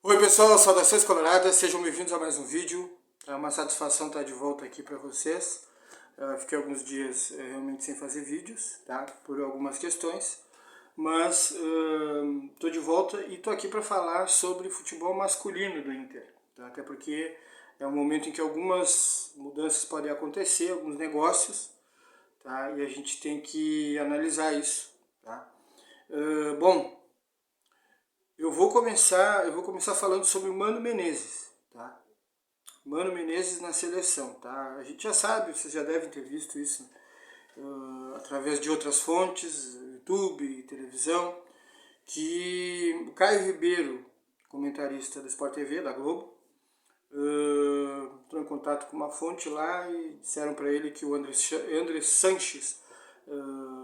Oi pessoal, saudações coloradas, sejam bem-vindos a mais um vídeo. É uma satisfação estar de volta aqui para vocês. Fiquei alguns dias realmente sem fazer vídeos, tá? Por algumas questões, mas estou de volta e estou aqui para falar sobre futebol masculino do Inter, tá? Até porque é um momento em que algumas mudanças podem acontecer, alguns negócios, tá? E a gente tem que analisar isso, tá? Bom, eu vou começar falando sobre o Mano Menezes, tá? Mano Menezes na seleção, tá? A gente já sabe, vocês já devem ter visto isso através de outras fontes, YouTube, televisão, que o Caio Ribeiro, comentarista do Sport TV, da Globo, entrou em contato com uma fonte lá e disseram para ele que o André Sanches,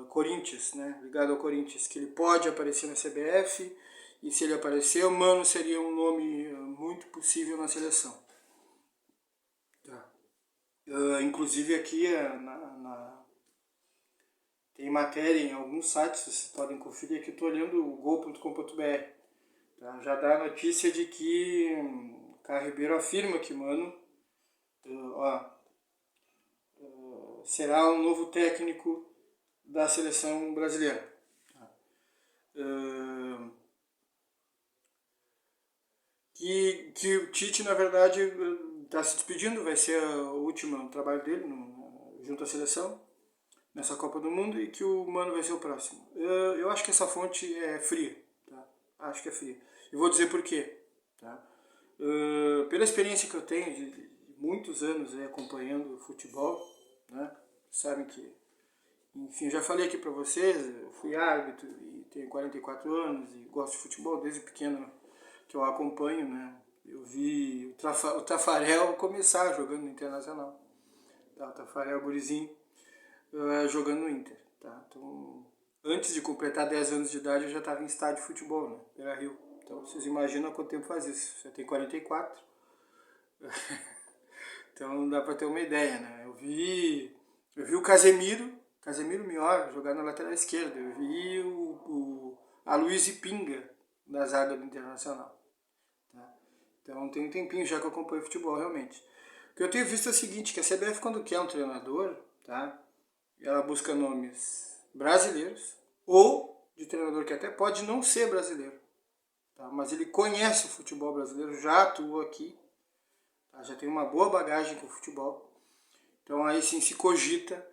Corinthians, né, ligado ao Corinthians, que ele pode aparecer na CBF e se ele aparecer, o Mano seria um nome muito possível na seleção. Tá. Inclusive aqui tem matéria em alguns sites, vocês podem conferir aqui, estou olhando o gol.com.br. Tá? Já dá a notícia de que Caio Ribeiro afirma que Mano será um novo técnico da seleção brasileira. Tá? Que o Tite, na verdade, está se despedindo, vai ser o último trabalho dele junto à seleção, nessa Copa do Mundo, e que o Mano vai ser o próximo. Eu acho que essa fonte é fria, tá? Acho que é fria. E vou dizer por quê. Tá? Pela experiência que eu tenho de muitos anos acompanhando futebol, né? Sabem que, enfim, já falei aqui para vocês, eu fui árbitro e tenho 44 anos e gosto de futebol desde pequeno que eu acompanho, né? Eu vi o Tafarel começar jogando no Internacional. O Tafarel gurizinho jogando no Inter. Tá? Então, antes de completar 10 anos de idade, eu já estava em estádio de futebol, né? Beira-Rio. Então, vocês imaginam quanto tempo faz isso. Já tem 44. Então, dá para ter uma ideia, né? Eu vi o Casemiro Mior, jogar na lateral esquerda. Eu vi a Luiz Pinga, da zaga do Internacional. Tá? Então, tem um tempinho já que eu acompanho futebol, realmente. O que eu tenho visto é o seguinte, que a CBF, quando quer um treinador, tá? Ela busca nomes brasileiros ou de treinador que até pode não ser brasileiro, tá? Mas ele conhece o futebol brasileiro, já atuou aqui, tá? Já tem uma boa bagagem com o futebol. Então aí sim se cogita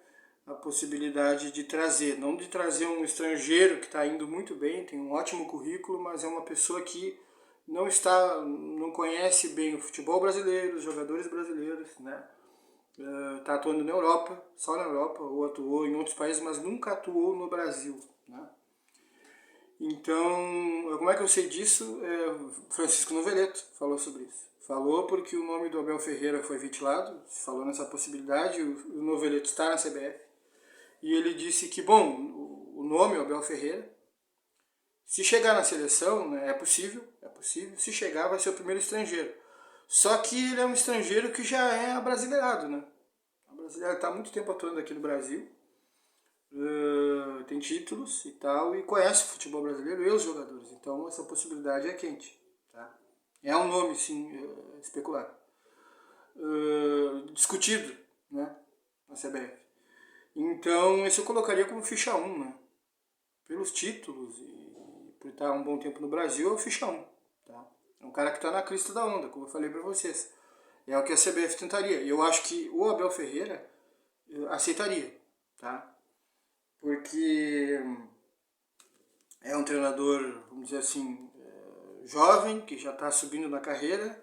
a possibilidade de trazer, não de trazer um estrangeiro que está indo muito bem, tem um ótimo currículo, mas é uma pessoa que não conhece bem o futebol brasileiro, os jogadores brasileiros, né? Está atuando na Europa, só na Europa, ou atuou em outros países, mas nunca atuou no Brasil, né? Então, como é que eu sei disso? Francisco Noveleto falou sobre isso. Falou porque o nome do Abel Ferreira foi ventilado, falou nessa possibilidade, o Noveleto está na CBF, e ele disse que, bom, o nome Abel Ferreira, se chegar na seleção, né, é possível, se chegar vai ser o primeiro estrangeiro. Só que ele é um estrangeiro que já é abrasileirado, né? O brasileiro está há muito tempo atuando aqui no Brasil, tem títulos e tal, e conhece o futebol brasileiro e os jogadores. Então essa possibilidade é quente. Tá? É um nome, sim, especulado. Discutido, né, na CBF. Então esse eu colocaria como ficha 1, né? Pelos títulos e por estar um bom tempo no Brasil, é o ficha 1. Tá? É um cara que está na crista da onda, como eu falei para vocês. É o que a CBF tentaria. E eu acho que o Abel Ferreira aceitaria, tá? Porque é um treinador, vamos dizer assim, jovem, que já está subindo na carreira,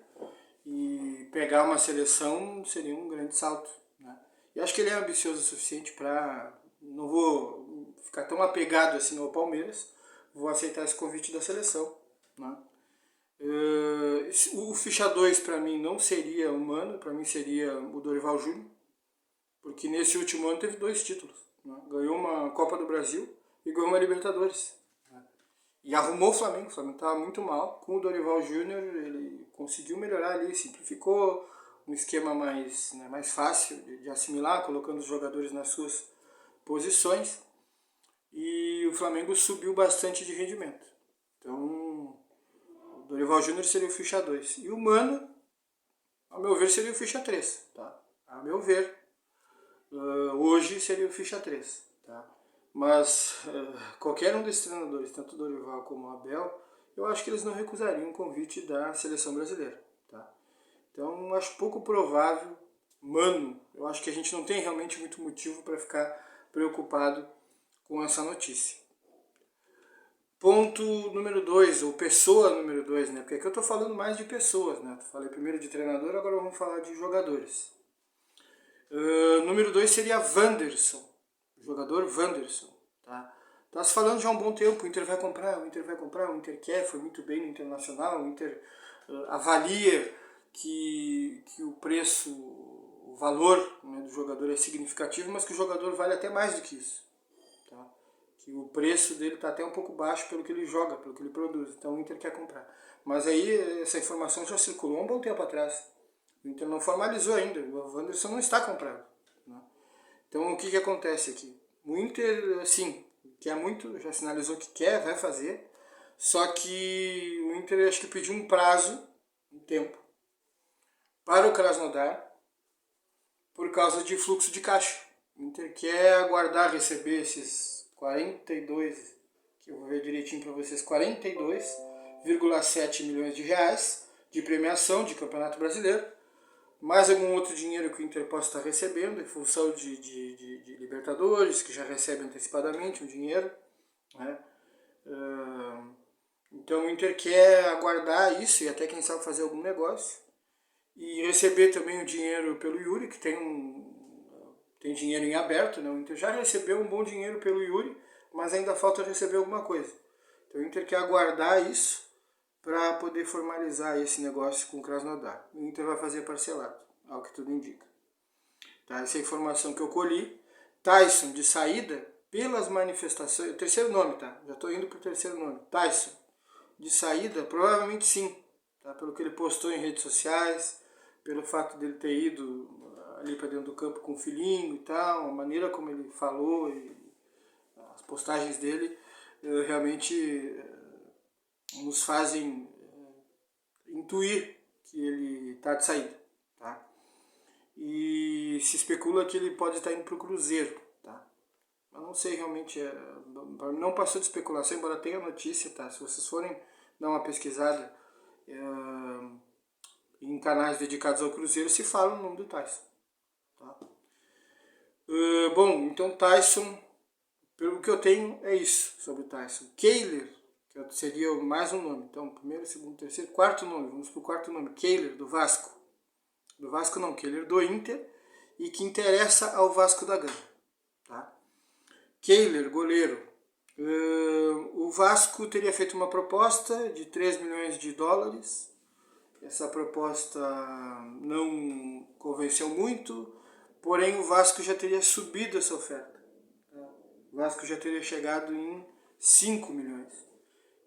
e pegar uma seleção seria um grande salto, né? E acho que ele é ambicioso o suficiente para... Não vou ficar tão apegado assim ao Palmeiras, vou aceitar esse convite da seleção, né? O ficha 2 para mim não seria o Mano, para mim seria o Dorival Júnior, porque nesse último ano teve 2 títulos, né? Ganhou uma Copa do Brasil e ganhou uma Libertadores, né? E arrumou o Flamengo estava muito mal. Com o Dorival Júnior ele conseguiu melhorar ali, simplificou um esquema mais fácil de assimilar, colocando os jogadores nas suas posições, e o Flamengo subiu bastante de rendimento. Então o Dorival Júnior seria o ficha 2. E o Mano, ao meu ver, seria o ficha 3. Tá? A meu ver, hoje seria o ficha 3. Tá? Mas qualquer um desses treinadores, tanto o Dorival como o Abel, eu acho que eles não recusariam o convite da seleção brasileira. Tá? Então, acho pouco provável. Mano, eu acho que a gente não tem realmente muito motivo para ficar preocupado com essa notícia. Ponto número 2, ou pessoa número 2, né? Porque aqui eu estou falando mais de pessoas, né? Falei primeiro de treinador, agora vamos falar de jogadores. Número 2 seria Wanderson, o jogador Wanderson. Tá se falando já há um bom tempo, o Inter vai comprar, o Inter quer, foi muito bem no Internacional, o Inter avalia que o preço, o valor, né, do jogador é significativo, mas que o jogador vale até mais do que isso. Tá? Que o preço dele está até um pouco baixo pelo que ele joga, pelo que ele produz, então o Inter quer comprar. Mas aí essa informação já circulou há um bom tempo atrás. O Inter não formalizou ainda, o Wanderson não está comprado. Né? Então o que acontece aqui? O Inter, assim, quer muito, já sinalizou que quer, vai fazer, só que o Inter acho que pediu um prazo, um tempo, para o Krasnodar, por causa de fluxo de caixa. O Inter quer aguardar receber esses 42, que eu vou ver direitinho para vocês, 42,7 milhões de reais de premiação de Campeonato Brasileiro, mais algum outro dinheiro que o Inter possa estar recebendo, em função de Libertadores, que já recebe antecipadamente um dinheiro. Né? Então o Inter quer aguardar isso e até quem sabe fazer algum negócio. E receber também o dinheiro pelo Yuri, que tem dinheiro em aberto. Né? O Inter já recebeu um bom dinheiro pelo Yuri, mas ainda falta receber alguma coisa. Então o Inter quer aguardar isso para poder formalizar esse negócio com o Krasnodar. O Inter vai fazer parcelado, ao que tudo indica. Tá? Essa é a informação que eu colhi. Tyson, de saída, pelas manifestações... O terceiro nome, tá? Já estou indo para o terceiro nome. Tyson, de saída, provavelmente sim. Tá? Pelo que ele postou em redes sociais, pelo fato dele ter ido ali para dentro do campo com o filhinho e tal, a maneira como ele falou e as postagens dele realmente nos fazem intuir que ele está de saída. Tá? E se especula que ele pode estar indo para o Cruzeiro. Tá? Mas não sei realmente, não passou de especulação, embora tenha notícia. Tá? Se vocês forem dar uma pesquisada em canais dedicados ao Cruzeiro, se fala o nome do Tyson. Tá? Bom, então Tyson, pelo que eu tenho, é isso sobre o Tyson. Kehler, que seria mais um nome. Então, primeiro, segundo, terceiro, quarto nome. Vamos para o quarto nome. Kehler, do Vasco. Do Vasco não, Kehler do Inter. E que interessa ao Vasco da Gama. Tá? Kehler, goleiro. O Vasco teria feito uma proposta de 3 milhões de dólares. Essa proposta não convenceu muito. Porém, o Vasco já teria subido essa oferta. O Vasco já teria chegado em 5 milhões.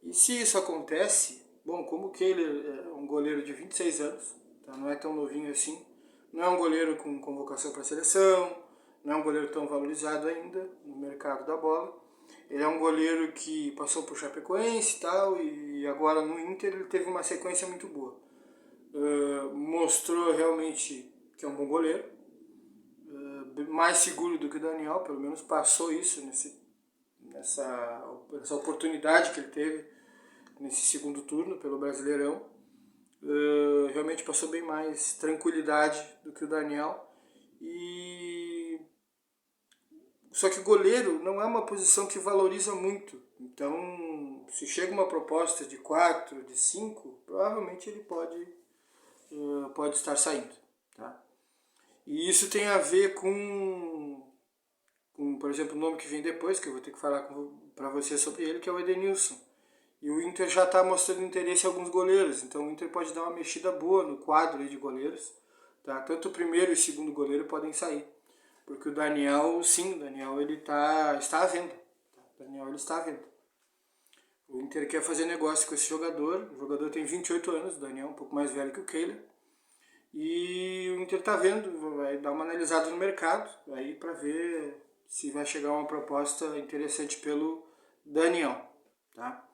E se isso acontece, bom, como o Kehler é um goleiro de 26 anos, tá? Não é tão novinho assim, não é um goleiro com convocação para a seleção, não é um goleiro tão valorizado ainda no mercado da bola. Ele é um goleiro que passou por Chapecoense e tal, e agora no Inter ele teve uma sequência muito boa. Mostrou realmente que é um bom goleiro, mais seguro do que o Daniel, pelo menos passou isso nessa oportunidade que ele teve nesse segundo turno pelo Brasileirão. Realmente passou bem mais tranquilidade do que o Daniel. Só que o goleiro não é uma posição que valoriza muito. Então, se chega uma proposta de 4, de 5, provavelmente ele pode estar saindo. Tá? E isso tem a ver com, por exemplo, o nome que vem depois, que eu vou ter que falar para você sobre ele, que é o Edenilson. E o Inter já está mostrando interesse em alguns goleiros, então o Inter pode dar uma mexida boa no quadro de goleiros. Tá? Tanto o primeiro e o segundo goleiro podem sair. Porque o Daniel, sim, o Daniel ele está à venda. O Daniel ele está à venda. O Inter quer fazer negócio com esse jogador. O jogador tem 28 anos, o Daniel é um pouco mais velho que o Kehler. E o Inter está vendo, vai dar uma analisada no mercado aí para ver se vai chegar uma proposta interessante pelo Daniel. Tá?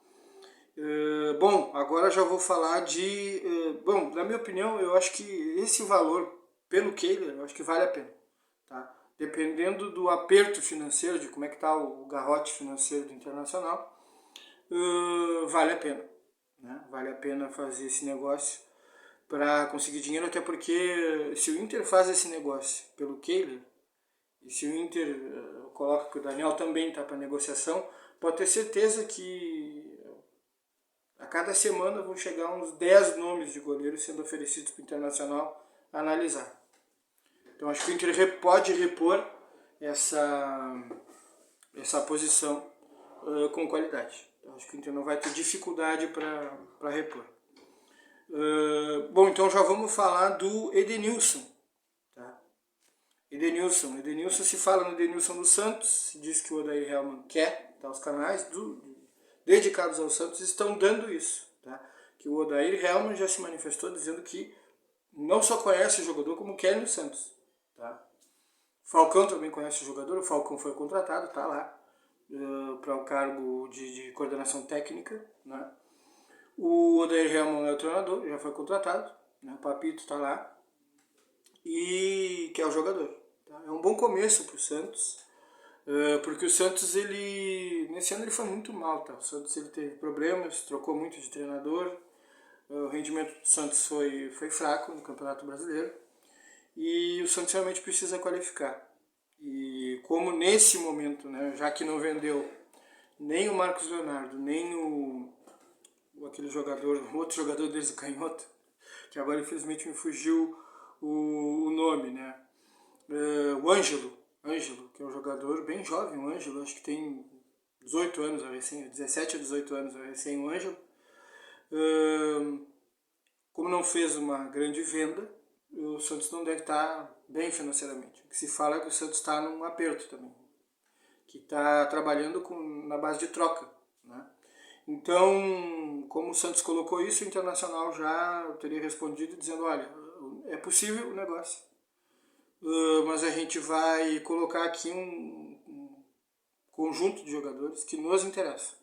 Bom, agora já vou falar de... bom, na minha opinião, eu acho que esse valor pelo Kehler, eu acho que vale a pena. Tá? Dependendo do aperto financeiro, de como é que está o garrote financeiro do Internacional, vale a pena. Né? Vale a pena fazer esse negócio para conseguir dinheiro, até porque se o Inter faz esse negócio pelo Kehler, e se o Inter coloca que o Daniel também está para negociação, pode ter certeza que a cada semana vão chegar uns 10 nomes de goleiros sendo oferecidos para o Internacional analisar. Então acho que o Inter pode repor essa posição com qualidade. Então, acho que o Inter não vai ter dificuldade para repor. Bom, então já vamos falar do Edenilson. Tá? Edenilson, se fala no Edenilson do Santos, se diz que o Odair Hellmann quer, tá? Os canais dedicados ao Santos estão dando isso. Tá? Que o Odair Hellmann já se manifestou dizendo que não só conhece o jogador, como quer no Santos. Tá? Falcão também conhece o jogador, o Falcão foi contratado, está lá para o cargo de coordenação técnica. Né? O Odair Hellmann é o treinador, já foi contratado, né? O Papito está lá e quer o jogador. Tá? É um bom começo para o Santos, porque o Santos, nesse ano ele foi muito mal. Tá? O Santos ele teve problemas, trocou muito de treinador, o rendimento do Santos foi fraco no Campeonato Brasileiro e o Santos realmente precisa qualificar. E como nesse momento, né, já que não vendeu nem o Marcos Leonardo, nem aquele jogador, outro jogador deles, o canhoto, que agora infelizmente me fugiu o nome, né? O Ângelo, que é um jogador bem jovem, o Ângelo, acho que tem 18 anos, 17 a 18 anos, o Ângelo. Como não fez uma grande venda, o Santos não deve estar bem financeiramente. O que se fala é que o Santos está num aperto também, que está trabalhando na base de troca. Né? Então, como o Santos colocou isso, o Internacional já teria respondido dizendo, olha, é possível o negócio, mas a gente vai colocar aqui um conjunto de jogadores que nos interessa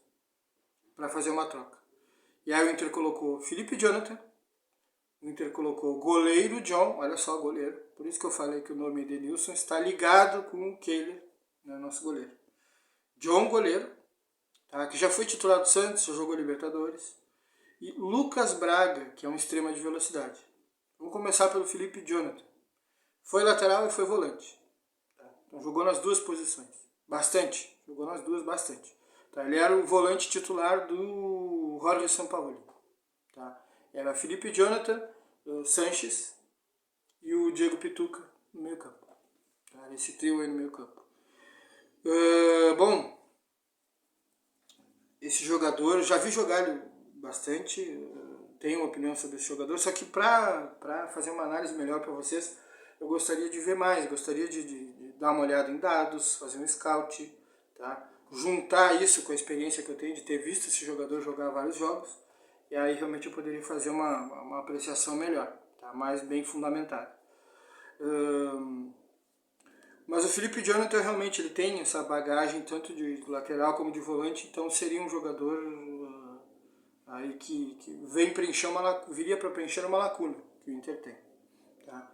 para fazer uma troca. E aí o Inter colocou Felipe Jonathan, o Inter colocou goleiro John, olha só, goleiro, por isso que eu falei que o nome de Nilson está ligado com o Kehler, né, nosso goleiro. John, goleiro, tá, que já foi titular do Santos, já jogou Libertadores. E Lucas Braga, que é um extrema de velocidade. Vamos começar pelo Felipe Jonathan. Foi lateral e foi volante. Tá? Então jogou nas duas posições. Bastante. Jogou nas duas bastante. Tá? Ele era o volante titular do Jorge Sampaoli. Tá? Era Felipe Jonathan, Sanches e o Diego Pituca no meio campo. Tá? Esse trio aí no meio campo. Bom, esse jogador, já vi jogar ele bastante, tenho uma opinião sobre esse jogador, só que para fazer uma análise melhor para vocês, eu gostaria de ver mais, gostaria de dar uma olhada em dados, fazer um scout, tá? Juntar isso com a experiência que eu tenho de ter visto esse jogador jogar vários jogos, e aí realmente eu poderia fazer uma apreciação melhor, tá? Mais bem fundamentada. Mas o Felipe Jonathan realmente ele tem essa bagagem tanto de lateral como de volante, então seria um jogador aí que viria para preencher uma lacuna que o Inter tem. Tá?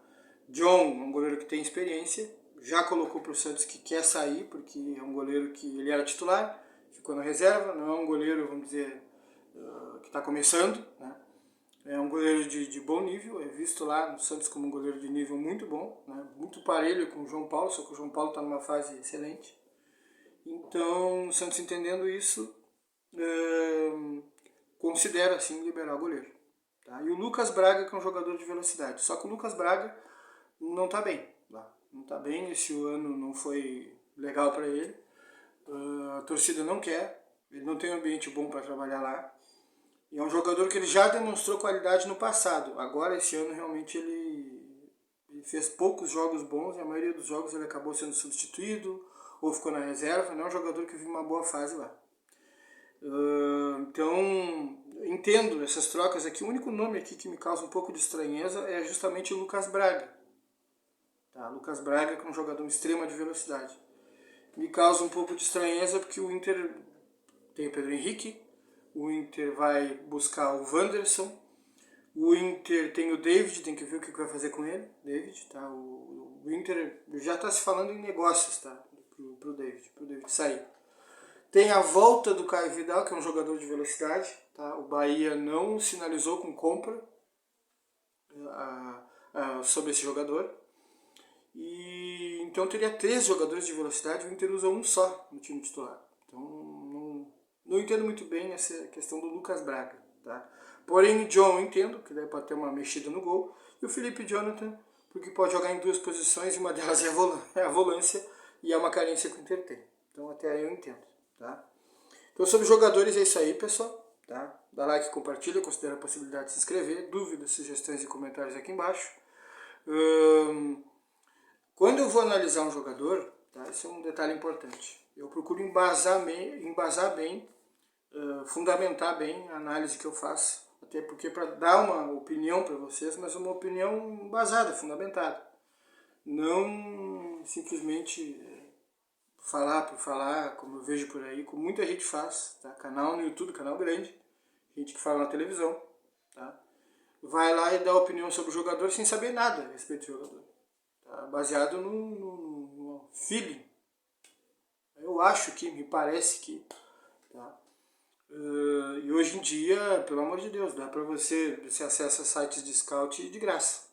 John, um goleiro que tem experiência, já colocou para o Santos que quer sair, porque é um goleiro que ele era titular, ficou na reserva, não é um goleiro, vamos dizer, que está começando, né? É um goleiro de bom nível, é visto lá no Santos como um goleiro de nível muito bom, né? Muito parelho com o João Paulo, só que o João Paulo está numa fase excelente. Então, o Santos entendendo isso, considera assim liberar o goleiro. Tá? E o Lucas Braga, que é um jogador de velocidade. Só que o Lucas Braga não está bem. Tá? Não está bem, esse ano não foi legal para ele. A torcida não quer, ele não tem um ambiente bom para trabalhar lá. E é um jogador que ele já demonstrou qualidade no passado. Agora, esse ano, realmente, ele fez poucos jogos bons e a maioria dos jogos ele acabou sendo substituído ou ficou na reserva. Não é um jogador que vive uma boa fase lá. Então, entendo essas trocas aqui. O único nome aqui que me causa um pouco de estranheza é justamente o Lucas Braga. Tá? Lucas Braga, que é um jogador extrema de velocidade. Me causa um pouco de estranheza porque o Inter tem o Pedro Henrique, o Inter vai buscar o Wanderson, o Inter tem o David, tem que ver o que vai fazer com ele, David, tá? O Inter já está se falando em negócios, tá? Pro David sair. Tem a volta do Caio Vidal, que é um jogador de velocidade, tá? O Bahia não sinalizou com compra sobre esse jogador. E então teria 3 jogadores de velocidade, o Inter usa um só no time titular. Então não entendo muito bem essa questão do Lucas Braga, tá? Porém o John eu entendo, que daí pode ter uma mexida no gol, e o Felipe Jonathan, porque pode jogar em 2 posições, e uma delas é a volância, e é uma carência que o Inter tem. Então até aí eu entendo, tá? Então sobre jogadores é isso aí, pessoal, tá? Dá like, compartilha, considera a possibilidade de se inscrever, dúvidas, sugestões e comentários aqui embaixo. Quando eu vou analisar um jogador, tá? Esse é um detalhe importante, eu procuro embasar bem, fundamentar bem a análise que eu faço, até porque para dar uma opinião para vocês, mas uma opinião embasada, fundamentada, não simplesmente falar por falar, como eu vejo por aí, como muita gente faz, tá? Canal no YouTube, canal grande, gente que fala na televisão, tá? Vai lá e dá opinião sobre o jogador sem saber nada a respeito do jogador, tá? Baseado no feeling. Eu acho que, me parece que, tá? E hoje em dia, pelo amor de Deus, dá pra você acessa sites de scout de graça.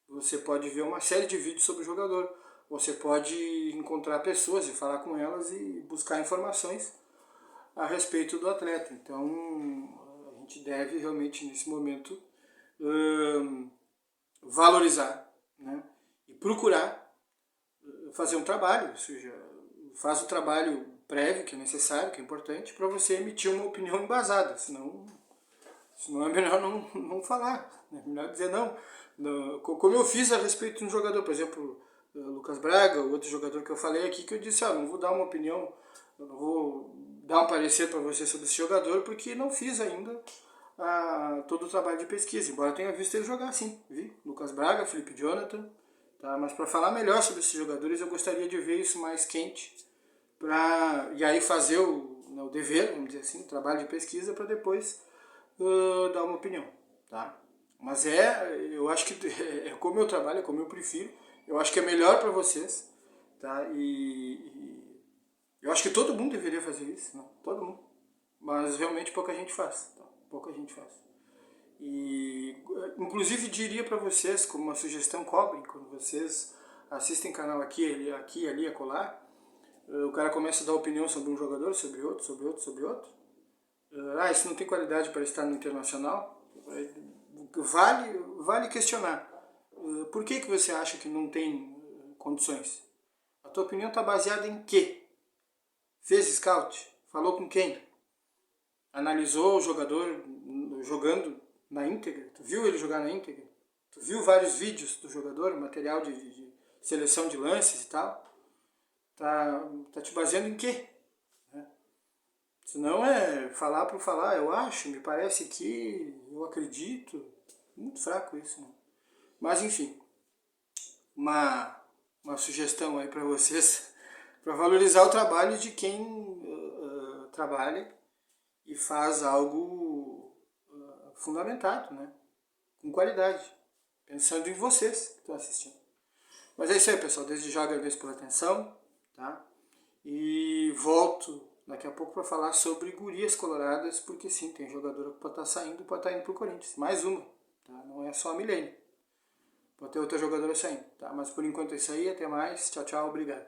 Você pode ver uma série de vídeos sobre o jogador. Você pode encontrar pessoas e falar com elas e buscar informações a respeito do atleta. Então, a gente deve realmente, nesse momento, valorizar, né? E procurar fazer um trabalho, ou seja, faz o trabalho prévio, que é necessário, que é importante, para você emitir uma opinião embasada, senão é melhor não falar, é melhor dizer não. Como eu fiz a respeito de um jogador, por exemplo, Lucas Braga, o outro jogador que eu falei aqui, que eu disse, não vou dar uma opinião, eu não vou dar um parecer para você sobre esse jogador, porque não fiz ainda todo o trabalho de pesquisa, embora tenha visto ele jogar sim, vi? Lucas Braga, Felipe Jonathan, tá? Mas para falar melhor sobre esses jogadores, eu gostaria de ver isso mais quente, e aí fazer o dever, vamos dizer assim, o trabalho de pesquisa, para depois dar uma opinião, tá? Mas eu acho que é como eu trabalho, é como eu prefiro, eu acho que é melhor para vocês, tá? E eu acho que todo mundo deveria fazer isso, né? Todo mundo, mas realmente pouca gente faz, tá? Pouca gente faz. E inclusive diria para vocês, como uma sugestão, cobrem quando vocês assistem canal aqui, ali, acolá, o cara começa a dar opinião sobre um jogador, sobre outro, sobre outro, sobre outro. Isso não tem qualidade para estar no internacional? Vale questionar. Por que você acha que não tem condições? A tua opinião está baseada em quê? Fez scout? Falou com quem? Analisou o jogador jogando na íntegra? Tu viu ele jogar na íntegra? Tu viu vários vídeos do jogador, material de seleção de lances e tal? Tá te baseando em quê? Senão é falar por falar, eu acho, me parece que, eu acredito. Muito fraco isso, né? Mas enfim, uma sugestão aí para vocês, para valorizar o trabalho de quem trabalha e faz algo fundamentado, né? Com qualidade, pensando em vocês que estão assistindo. Mas é isso aí, pessoal, desde já agradeço pela atenção, tá? E volto daqui a pouco para falar sobre gurias coloradas, porque sim, tem jogadora que pode estar saindo, pode estar indo para o Corinthians. Mais uma, tá? Não é só a Milene. Pode ter outra jogadora saindo, tá? Mas por enquanto é isso aí, até mais, tchau, tchau, obrigado.